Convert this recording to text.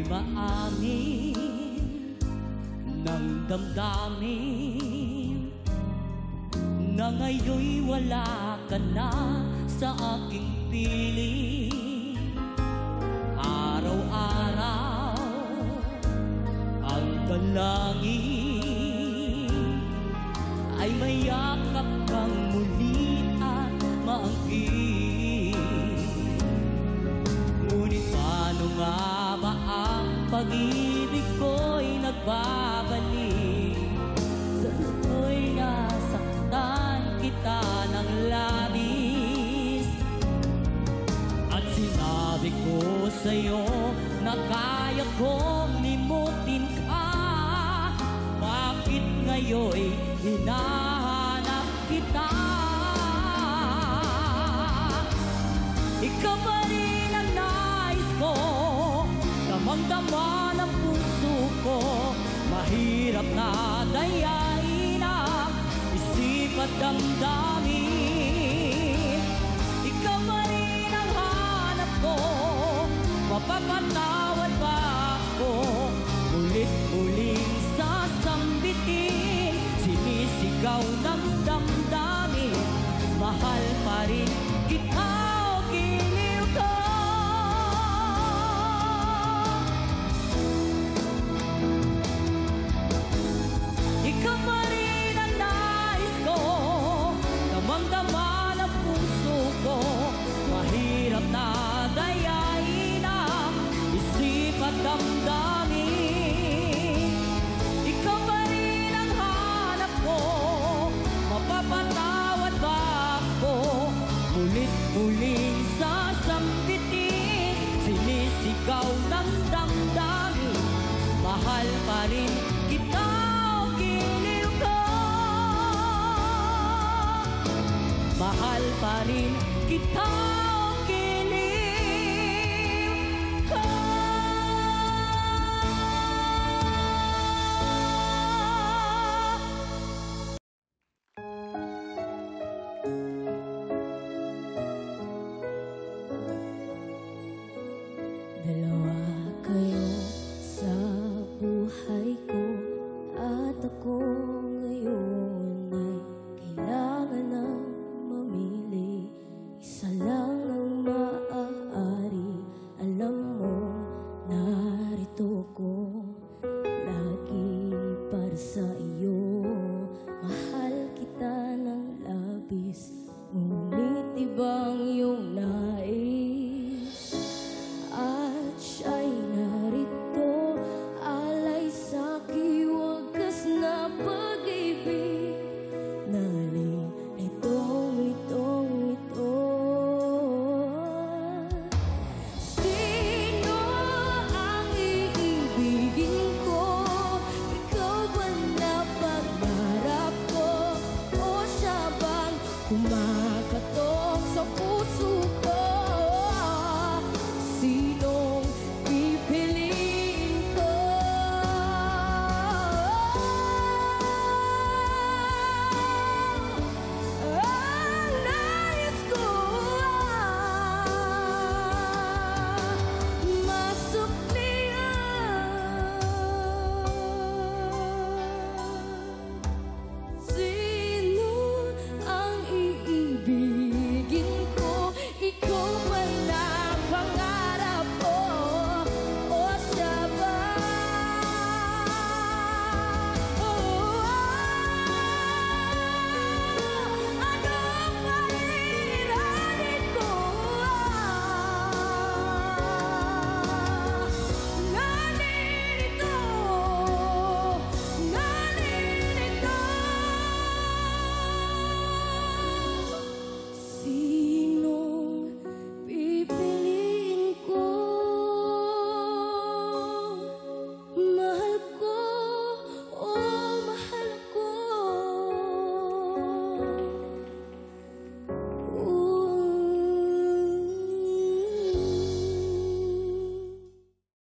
maamin ng damdamin na ngayon'y wala ka na sa aking piling. Araw-araw ang dalangin ay mayakap kang muli at maangkin. Ngunit paano nga ba ang pag-ibig ko'y nagbabalik? Sa totoo'y nasaktan kita ng labis, at sinabi ko sa'yo na kaya kong limutin ka. Bakit ngayon'y hinahanap kita? Ikaw pa rin ang nais ko, damang-dama ng puso ko. Mahirap na dayain ang isip at damdamin. Ikaw pa rin ang hanap ko, mapapatawad ba ako? Ulit-uling sasambitin, sinisigaw ng damdamin. Mahal pa rin kita o giliw ko. Ikaw pa rin ang nais ko, damang-dama ng puso ko. Mahirap na dayain ang isip at damdamin. Ikaw pa rin ang hanap ko, mapapatawad ba ako? Ulit-uling sasambitin, sinisigaw ng damdamin. Mahal pa rin kita o giliw ko. Mahal pa rin kita o giliw ko. Dalawa kayo sa buhay ko, at ako ngayon ay kailangan na mamili. Isa lang ang maaari, alam mo, narito ko lagi para sa iyo. Mahal kita ng labis, ngunit ibang iyong nais. At siya'y narito, alay sa'ki wagas na pag-ibig. Nalilitong-litong ito. Sino ang iibigin ko? Ikaw ba na pangarap ko? O siya bang